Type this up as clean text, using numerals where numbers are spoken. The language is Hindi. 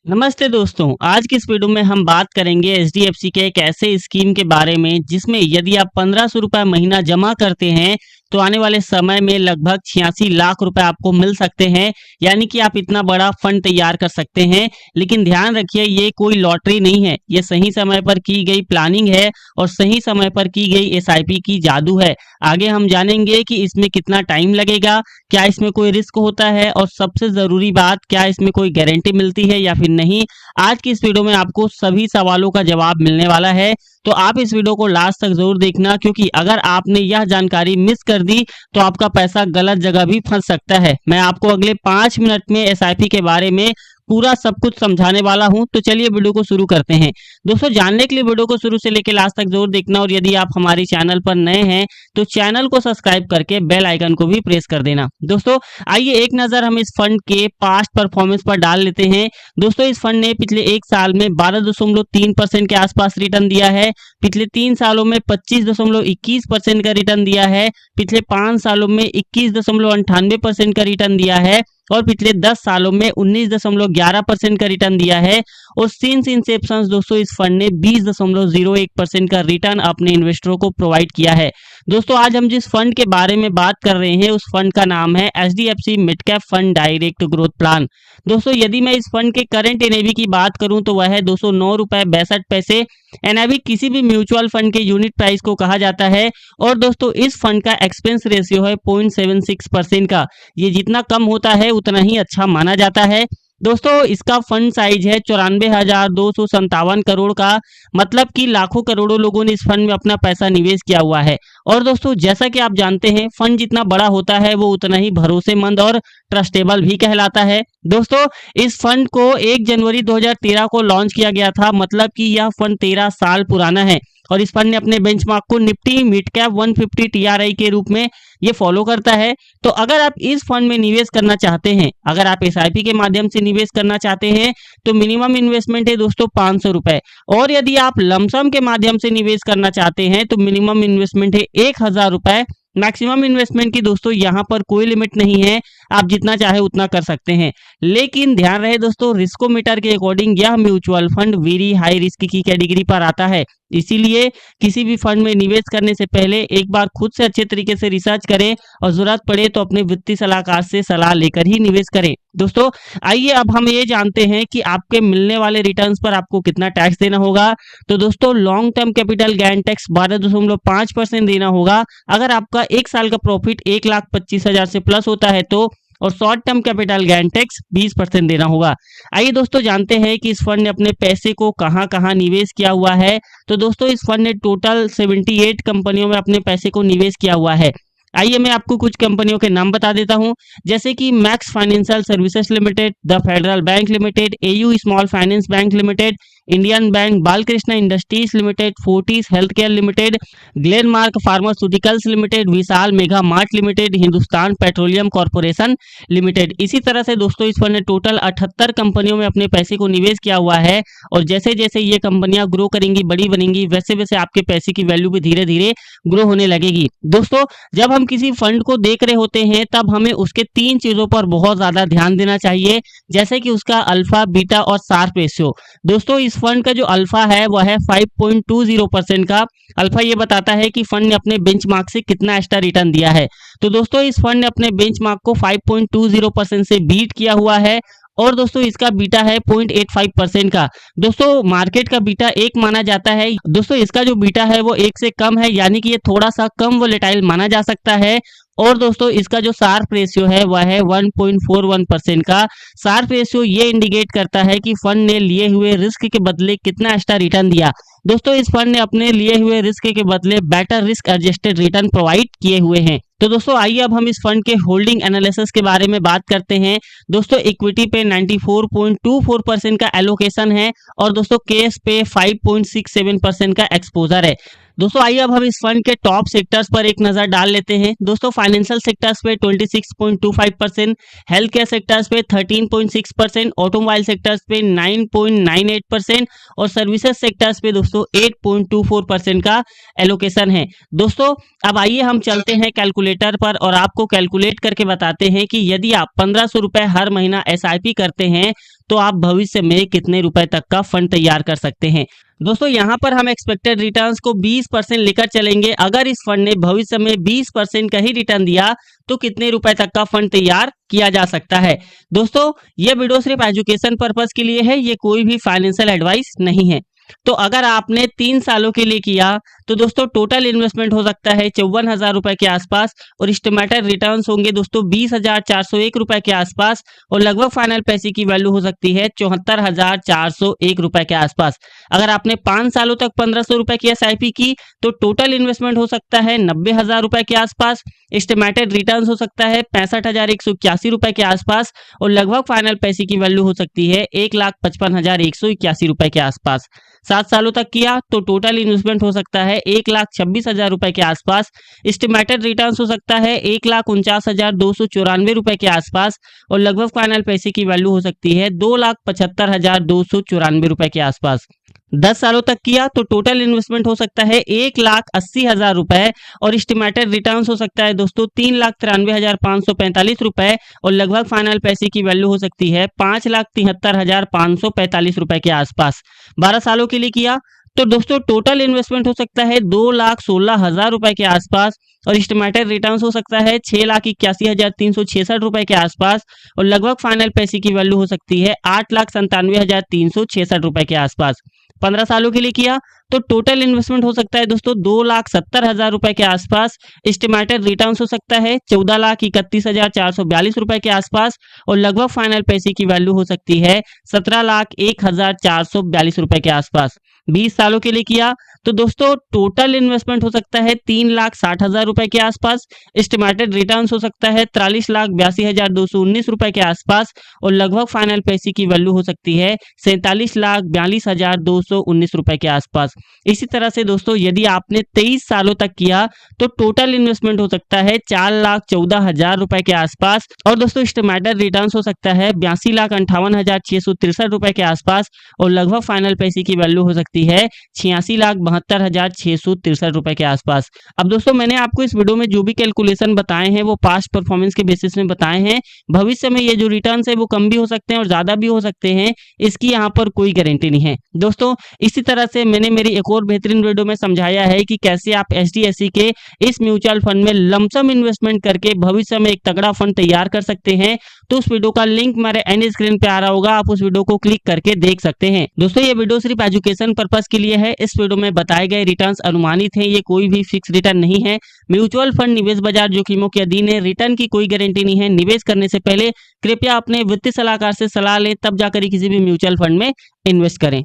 नमस्ते दोस्तों, आज की इस वीडियो में हम बात करेंगे एचडीएफसी के एक ऐसे स्कीम के बारे में जिसमें यदि आप 1500 रुपये महीना जमा करते हैं तो आने वाले समय में लगभग 86 लाख रुपए आपको मिल सकते हैं। यानी कि आप इतना बड़ा फंड तैयार कर सकते हैं। लेकिन ध्यान रखिए, ये कोई लॉटरी नहीं है, ये सही समय पर की गई प्लानिंग है और सही समय पर की गई एसआईपी की जादू है। आगे हम जानेंगे कि इसमें कितना टाइम लगेगा, क्या इसमें कोई रिस्क होता है और सबसे जरूरी बात, क्या इसमें कोई गारंटी मिलती है या फिर नहीं। आज की इस वीडियो में आपको सभी सवालों का जवाब मिलने वाला है, तो आप इस वीडियो को लास्ट तक जरूर देखना, क्योंकि अगर आपने यह जानकारी मिस कर दी तो आपका पैसा गलत जगह भी फंस सकता है। मैं आपको अगले 5 मिनट में एसआईपी के बारे में पूरा सब कुछ समझाने वाला हूं, तो चलिए वीडियो को शुरू करते हैं। दोस्तों, जानने के लिए वीडियो को शुरू से लेकर लास्ट तक जरूर देखना, और यदि आप हमारे चैनल पर नए हैं तो चैनल को सब्सक्राइब करके बेल आइकन को भी प्रेस कर देना। दोस्तों, आइए एक नजर हम इस फंड के पास्ट परफॉर्मेंस पर डाल लेते हैं। दोस्तों, इस फंड ने पिछले एक साल में 12.3% के आसपास रिटर्न दिया है। पिछले 3 सालों में 25.21% का रिटर्न दिया है। पिछले 5 सालों में 21.98% का रिटर्न दिया है और पिछले 10 सालों में 19.11% का रिटर्न दिया है। और सिंस इंसेप्शन दोस्तों, इस फंड ने 20.01% का रिटर्न अपने इन्वेस्टरों को प्रोवाइड किया है। दोस्तों, आज हम जिस फंड के बारे में बात कर रहे हैं उस फंड का नाम है HDFC mid cap fund direct growth plan. दोस्तों, यदि मैं इस फंड के करंट एनएवी की बात करूं तो वह है 209 रुपए 62 पैसे। एनएवी किसी भी म्यूचुअल फंड के यूनिट प्राइस को कहा जाता है। और दोस्तों, इस फंड का एक्सपेंस रेशियो है 0.76% का। ये जितना कम होता है उतना ही अच्छा माना जाता है। दोस्तों, इसका फंड साइज है 94,257 करोड़ का। मतलब कि लाखों करोड़ों लोगों ने इस फंड में अपना पैसा निवेश किया हुआ है। और दोस्तों, जैसा कि आप जानते हैं, फंड जितना बड़ा होता है वो उतना ही भरोसेमंद और ट्रस्टेबल भी कहलाता है। दोस्तों, इस फंड को 1 जनवरी 2013 को लॉन्च किया गया था। मतलब कि यह फंड 13 साल पुराना है और इस फंड ने अपने बेंचमार्क को निफ्टी मिड कैप 150 टीआरआई के रूप में ये फॉलो करता है। तो अगर आप इस फंड में निवेश करना चाहते हैं, अगर आप एसआईपी के माध्यम से निवेश करना चाहते हैं तो मिनिमम इन्वेस्टमेंट है दोस्तों 500 रुपए। और यदि आप लमसम के माध्यम से निवेश करना चाहते हैं तो मिनिमम इन्वेस्टमेंट है 1000 रुपए। मैक्सिमम इन्वेस्टमेंट की दोस्तों यहाँ पर कोई लिमिट नहीं है, आप जितना चाहे उतना कर सकते हैं। लेकिन ध्यान रहे दोस्तों, रिस्कोमीटर के अकॉर्डिंग यह mutual fund very high risk की कैटेगरी पर आता है। इसीलिए किसी भी फंड में निवेश करने से पहले एक बार खुद से अच्छे तरीके से रिसर्च करें और जरूरत पड़े तो अपने वित्तीय सलाहकार से सलाह लेकर ही निवेश करें। दोस्तों, आइए अब हम ये जानते हैं कि आपके मिलने वाले रिटर्न्स पर आपको कितना टैक्स देना होगा। तो दोस्तों, long term capital gain tax 12.5% देना होगा अगर आपका 1 साल का प्रॉफिट 1,25,000 से प्लस होता है तो। और short term capital gain tax 20% देना होगा। आइए दोस्तों, जानते हैं कि इस फंड ने अपने पैसे को कहां कहां निवेश किया हुआ है। तो दोस्तों, इस फंड ने टोटल 78 कंपनियों में अपने पैसे को निवेश किया हुआ है। आइए मैं आपको कुछ कंपनियों के नाम बता देता हूं, जैसे कि max financial services limited, the federal bank limited, AU small finance bank limited, Indian bank, Balkrishna industries limited, Fortis health care limited, Glenmark pharmaceuticals limited, Vishal mega mart limited, Hindustan petroleum corporation limited. इसी तरह से दोस्तों, इस फंड ने टोटल 78 कंपनियों में अपने पैसे को निवेश किया हुआ है। और जैसे जैसे ये कंपनियां ग्रो करेंगी, बड़ी बनेंगी, वैसे वैसे आपके पैसे की वैल्यू भी धीरे धीरे ग्रो होने लगेगी। दोस्तों, जब हम किसी फंड को देख रहे होते हैं तब हमें उसके 3 चीजों पर बहुत ज्यादा ध्यान देना चाहिए, जैसे कि उसका अल्फा, बीटा और शार्प रेशियो। दोस्तों, इस फंड का जो अल्फा है वह है 5.20% का। अल्फा ये बताता है कि फंड ने अपने बेंचमार्क से कितना एक्स्ट्रा रिटर्न दिया है। तो दोस्तों, इस फंड ने अपने बेंचमार्क को 5.20% से बीट किया हुआ है। और दोस्तों, इसका बीटा है 0.85% का। दोस्तों, मार्केट का बीटा 1 माना जाता है। दोस्तों, इसका जो बीटा है वो 1 से कम है, यानी कि ये थोड़ा सा कम वोलेटाइल माना जा सकता है। और दोस्तों, इसका जो शार्प रेशियो है वह है 1.41% का। शार्प रेशियो ये इंडिकेट करता है कि फंड ने लिए हुए रिस्क के बदले कितना एक्स्ट्रा रिटर्न दिया। दोस्तों, इस फंड ने अपने लिए हुए रिस्क के बदले better risk adjusted return provide किए हुए हैं। तो दोस्तों, आइए अब हम इस फंड के होल्डिंग एनालिसिस के बारे में बात करते हैं। दोस्तों, इक्विटी पे 94.24% का एलोकेशन है और दोस्तों कैश पे 5.67% का एक्सपोजर है। दोस्तों, आइए अब हम इस फंड के टॉप सेक्टर्स पर एक नजर डाल लेते हैं। दोस्तों, फाइनेंशियल सेक्टर्स पे 26.25%, हेल्थ केयर सेक्टर्स पे 13.6%, ऑटोमोबाइल सेक्टर्स पे 9.98% और सर्विसेज सेक्टर्स पे दोस्तों 8.24% का एलोकेशन है। दोस्तों, अब आइए हम चलते हैं कैलकुलेटर पर और आपको कैलकुलेट करके बताते हैं कि यदि आप 1500 रुपए हर महीना एसआईपी करते हैं तो आप भविष्य में कितने रुपए तक का फंड तैयार कर सकते हैं। दोस्तों यहाँ पर हम एक्सपेक्टेड रिटर्न्स को 20% लेकर चलेंगे। अगर इस फंड ने भविष्य में 20% का ही रिटर्न दिया तो कितने रुपए तक का फंड तैयार किया जा सकता है। दोस्तों ये वीडियो सिर्फ एजुकेशन पर्पस के लिए है, ये कोई भी फाइनेंशियल एडवाइस नहीं है। तो अगर आपने 3 सालों के लिए किया तो दोस्तों टोटल इन्वेस्टमेंट हो सकता है 54,000 रुपए के आसपास और एस्टिमेटेड रिटर्न्स होंगे दोस्तों 20,401 रुपए के आसपास और लगभग फाइनल पैसे की वैल्यू हो सकती है 74,401 रुपए के आसपास। अगर आपने 5 सालों तक 1,500 रुपए की SIP की तो टोटल इन्वेस्टमेंट हो सकता है 90,000 रुपए के आसपास, एस्टिमेटेड रिटर्न्स हो सकता है 65,181 रुपए के आसपास और लगभग फाइनल पैसे की वैल्यू हो सकती है 1,55,181 रुपए के आसपास। 7 सालों तक किया तो टोटल इन्वेस्टमेंट हो सकता है 1,26,000 रुपए के आसपास, एस्टिमेटेड रिटर्न्स हो सकता है 1,49,294 रुपए के आसपास और लगभग फाइनल पैसे की वैल्यू हो सकती है 2,75,294 रुपए के आसपास। 10 सालों तक किया तो टोटल इन्वेस्टमेंट हो सकता है 1,80,000 रुपए और एस्टिमेटेड रिटर्न्स हो सकता है दोस्तों 3,93,545 रुपए और लगभग फाइनल पैसे की वैल्यू हो सकती है 5,73,545 रुपए के आसपास। 12 सालों के लिए किया तो दोस्तों टोटल इन्वेस्टमेंट हो सकता है 2,16,000 रुपए के आसपास और एस्टिमेटेड रिटर्न्स हो सकता है 6,81,366 रुपए के आसपास और लगभग फाइनल पैसे की वैल्यू हो सकती है 8,97,366 रुपए के आसपास। 15 सालों के लिए किया तो टोटल इन्वेस्टमेंट हो सकता है दोस्तों 2,70,000 रुपए के आसपास, एस्टिमेटेड रिटर्न्स हो सकता है 14,31,442 रुपए के आसपास और लगभग फाइनल पैसे की वैल्यू हो सकती है 17,01,442 रुपए के आसपास। 20 सालों के लिए किया तो दोस्तों टोटल इन्वेस्टमेंट हो सकता है 3,60,000 रुपए के आसपास, एस्टिमेटेड रिटर्न्स हो सकता है 43,82,219 रुपए के आसपास और लगभग फाइनल पैसे की वैल्यू हो सकती है 47,42,219 रुपए के आसपास। इसी तरह से दोस्तों यदि आपने 23 सालों तक किया तो टोटल इन्वेस्टमेंट हो सकता है 4,14,000 रुपए के आसपास और दोस्तों एस्टिमेटेड रिटर्न्स हो सकता है 82,58,663 रुपए के आसपास और लगभग फाइनल पैसे की वैल्यू हो सकती है 86,72,663 रुपए के आसपास। अब दोस्तों मैंने आपको इस वीडियो में जो भी कैलकुलेशन बताए हैं वो पास्ट परफॉर्मेंस के बेसिस में बताए हैं। भविष्य में ये जो रिटर्न्स है वो कम भी हो सकते हैं और ज्यादा भी हो सकते हैं, इसकी यहाँ पर कोई गारंटी नहीं है। दोस्तों इसी तरह से मैंने मेरी एक और बेहतरीन वीडियो में समझाया है कि कैसे आप HDFC के इस म्यूचुअल फंड में लमसम इन्वेस्टमेंट करके भविष्य में एक तगड़ा फंड तैयार कर सकते हैं। तो उस वीडियो का लिंक मेरे एंड स्क्रीन पे आ रहा होगा, आप उस वीडियो को क्लिक करके देख सकते हैं। दोस्तों ये वीडियो सिर्फ एजुकेशन पर्पस के लिए है। इस वीडियो में बताए गए रिटर्न्स अनुमानित हैं, ये कोई भी फिक्स रिटर्न नहीं है। म्यूचुअल फंड निवेश बाजार जोखिमों के अधीन है, रिटर्न की कोई गारंटी नहीं है। निवेश करने से पहले कृपया अपने वित्तीय सलाहकार से सलाह लें, तब जाकर ही किसी भी म्यूचुअल फंड में इन्वेस्ट करें।